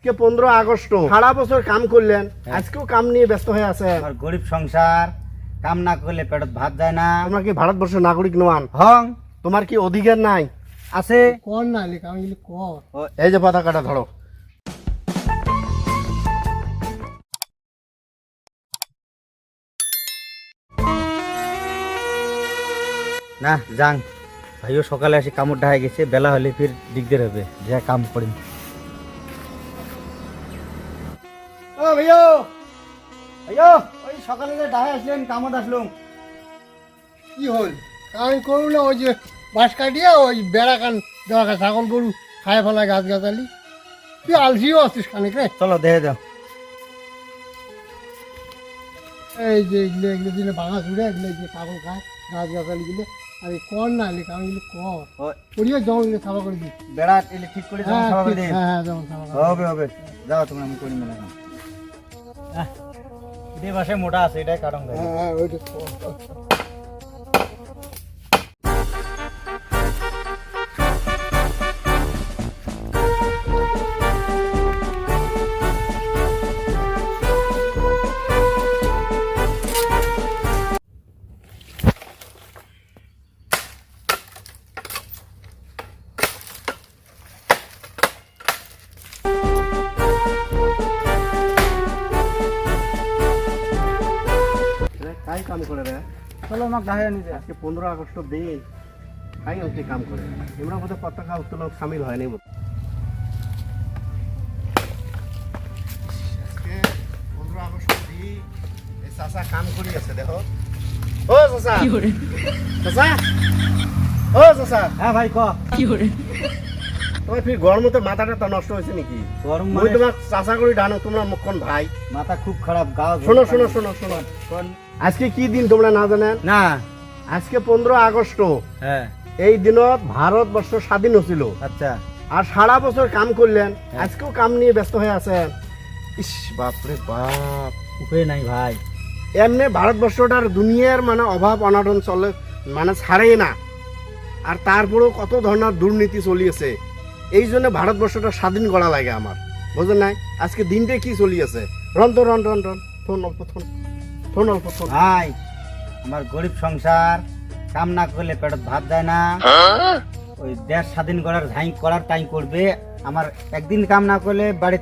কে 15 August সারা বছর কাম করলেন, আজকেও কাম নিয়ে ব্যস্ত হয়ে আছেন। আর গরিব সংসার, কাম না করলে পেটত ভাত যায় না। তোমরা কি ভারতবর্ষের নাগরিক নন? হং তোমার কি অধিকার নাই? আছে। কর না লেখা আমি কর। এই যে পতাকাটা ধরো। না যাং, ভাইও সকালে আসি কামড় ঢাই গেছে, বেলা হলে ফির দিগদার হবে, যা কাম করি। ও ভাইও, ভাইও ওই সকালে যে ঢাই আসলেন, কামড় আসলুম। কি হল আমি করু না ওই যে বাঁশ কাটিয়া ওই বেড়া কান দেওয়া ছাগল গরু খায় ফেলায় গাছ গাছালি। তুই আলসিও আসছিস খানিক রে। চলো দেখে যাও। এই যে এগুলো এগুলো দিলে ভাঙা চুড়ে এগুলো যে ছাগল খায় গাছ গাছালি গুলো। আরে কর না লেখা আমি কর করিয়ে জল দিলে সাফা করে দিই। বেড়া এলে ঠিক করে হ্যাঁ সবাই দিন। হ্যাঁ যেমন সাফা করে হবে হবে, যাও তোমরা, আমি করি মেলা কাম। এটাই বাসে মোটা আছে, এটাই কাটন গাই। হ্যাঁ হ্যাঁ ওইটা কর। কাই কাম করে রে? চলো আমাকে ঢাই আনি যা। আজকে 15 আগস্ট দিন, কাই হচ্ছে কাম করে। এমরা বোধহয় পতাকা উত্তোলন সামিল হয়নি বোধ। আজকে 15 আগস্ট দিন এই চাচা কাম করি আছে, দেখো। ও চাচা, চাচা, ও চাচা। হ্যাঁ ভাই ক। তোমার ফির গরমতে মাথাটা তো নষ্ট হয়েছে নাকি? গরম ওই মানে তোমার চাচা করে ডানো, তোমরা কোন ভাই? মাথা খুব খারাপ, গাও। শোনো শোনো শোনো শোনো, আজকে কি দিন তোমরা না জানেন? না। আজকে 15 আগস্ট। হ্যাঁ এই দিনত ভারতবর্ষ স্বাধীন হয়েছিল। আচ্ছা। আর সারা বছর কাম করলেন, আজকেও কাম নিয়ে ব্যস্ত হয়ে আছেন। ইস বাপরে বাপ, উপায় নাই ভাই। এমনি ভারতবর্ষটার দুনিয়ার মানে অভাব অনাটন চলে, মানে ছাড়েই না। আর তারপরেও কত ধরনের দুর্নীতি চলিয়েছে। এই জন্য ভারতবর্ষটা স্বাধীন করা লাগে আমার, বুঝলেন নাই? আজকে দিনটা কি চলিয়েছে? রন তো রন রন রন, থন অল্প থন, থন অল্প থন। ভাই আমার গরিব সংসার, কাম না করলে পেটত ভাত যায় না। ওই দেশ স্বাধীন করার ঝাই করার টাইম করবে, আমার একদিন কাম না করলে বাড়ি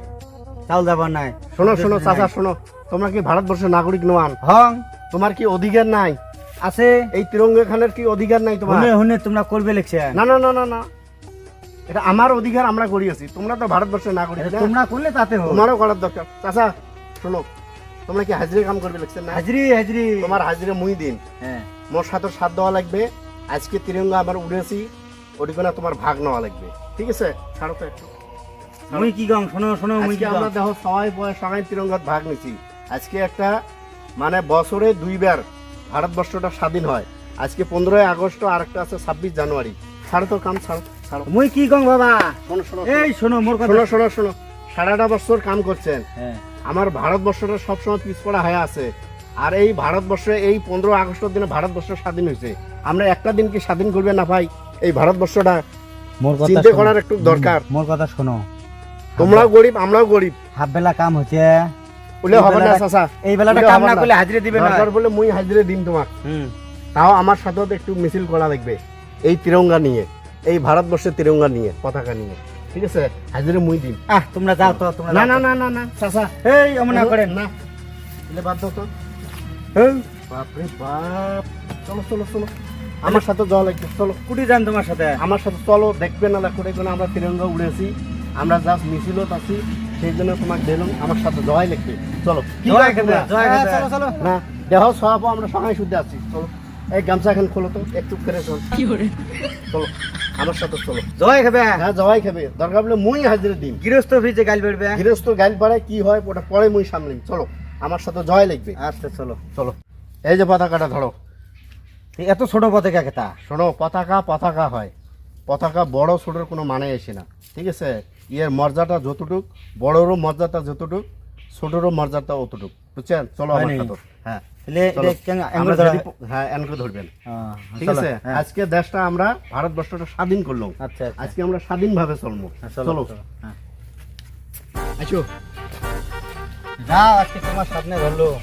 চাল যাব না। শোনো শোনো চাচা শোনো, তোমরা কি ভারতবর্ষের নাগরিক নন? হং তোমার কি অধিকার নাই? আছে। এই তিরঙ্গা খানের কি অধিকার নাই তোমার? হুনে হুনে তোমরা করবে লিখছে। না না না না না, এটা আমার অধিকার, আমরা করিয়েছি। তোমরা তো ভারতবর্ষের নাগরিক না? তোমরা করলে তাতে হোক। তোমারও করার দরকার। চাচা শোনো, তোমরা কি হাজিরে কাম করবে লিখছেন না? Hajri Hajri. তোমার হাজিরে মুই দিন, হ্যাঁ মোর সাথে সাথ দেওয়া লাগবে। আজকে তিরঙ্গা আমার উড়েছি, ওটিকোনা তোমার ভাগ নেওয়া লাগবে, ঠিক আছে? ছাড়ো তো একটু। মুই কি গং, শোনো শোনো, মুই আজকে কি আমরা গং। দেখো সবাই তিরঙ্গাত ভাগ নিছি। আজকে একটা মানে বছরে 2 বার ভারতবর্ষটা স্বাধীন হয়। আজকে 15 আগস্ট, আর একটা আছে 26 জানুয়ারি। ছাড়ো তো কাম, ছাড়ো ছাড়ো। মুই কি গং বাবা। শোনো শোনো এই শোনো মোর কথা। শোনো শোনো শোনো, সারাটা বছর কাম করছেন। হ্যাঁ আমার ভারতবর্ষটা সবসময় পিছপড়া হয়ে আছে। আর এই ভারতবর্ষে এই 15 আগস্টের দিনে ভারতবর্ষ স্বাধীন হয়েছে। আমরা একটা দিন কি স্বাধীন করবে না ভাই? এই ভারতবর্ষটা মোর কথা চিন্তা শোনো। করার একটু দরকার। মোর কথা শোনো। তোমরাও গরিব, আমরাও গরিব, হাফ বেলা কাম হচ্ছে, বলে হবে না চাচা। এই বেলাটা বলে কাম হবে না না। করলে হাজরি দিবে না। দরকার বলে মুই হাজিরে দিন তোমাক। তাও আমার সাথেও তো একটু মিছিল করা লাগবে, এই তিরঙ্গা নিয়ে, এই ভারতবর্ষের তিরঙ্গা নিয়ে, পতাকা নিয়ে, ঠিক আছে? হাজিরে মুই দিন। তোমরা যাও তো, তোমরা না যাও না তো। না না না চাচা, এই অমন না করেন না, এলে বাদ দাও তো। বাপরে বাপ, চলো চলো চলো, আমার সাথে যাওয়া লাগবে, চলো। কুটি যান তোমার সাথে। আমার সাথে চলো, দেখবে না করে কোনো আমরা তিরঙ্গা উড়েছি, আমরা জাস্ট মিছিলত আছি, সেই জন্য তোমাকে দিলাম, আমার সাথে যাওয়াই লাগবে, চলো। কি জয় কয় খেতে, তোমরা? জয় খেতে। চলো চলো না, দেহ সব আমরা সবাই শুদ্ধ আছি, চলো। এই গামছা এখন খোলো তো, একটু করে চল, চলো আমার সাথে চলো। জয় খাবে। হ্যাঁ জবাই খাবে, দরকার বলে মুই হাজিরে দিন। গৃহস্থ ভিজে গাল বেরবে। গৃহস্থ গাইল পাড়ে কি হয় ওটা পরে মুই সামলিম, চলো আমার সাথে জয় লাগবে। আচ্ছা চলো। চলো, এই যে পতাকাটা ধরো। এত ছোট পতাকা কেতা? শোনো, পতাকা পতাকা হয়, পতাকা বড় ছোটোর কোনো মানে আসে না, ঠিক আছে? এর মর্যাদা যতটুক, বড়রও মর্যাদা যতটুক, ছোটরও মর্যাদা অতটুক, বুঝছেন? চলো আমার সাথে। হ্যাঁ চলো। আমরা হ্যাঁ এনকে ধরবেন, ঠিক আছে? আজকে দেশটা আমরা ভারতবর্ষটা স্বাধীন করলাম। আচ্ছা আজকে আমরা স্বাধীনভাবে চলবো, চলো। হ্যাঁ আইসো। যাও, আজকে তোমার স্বপ্নে ধরলো।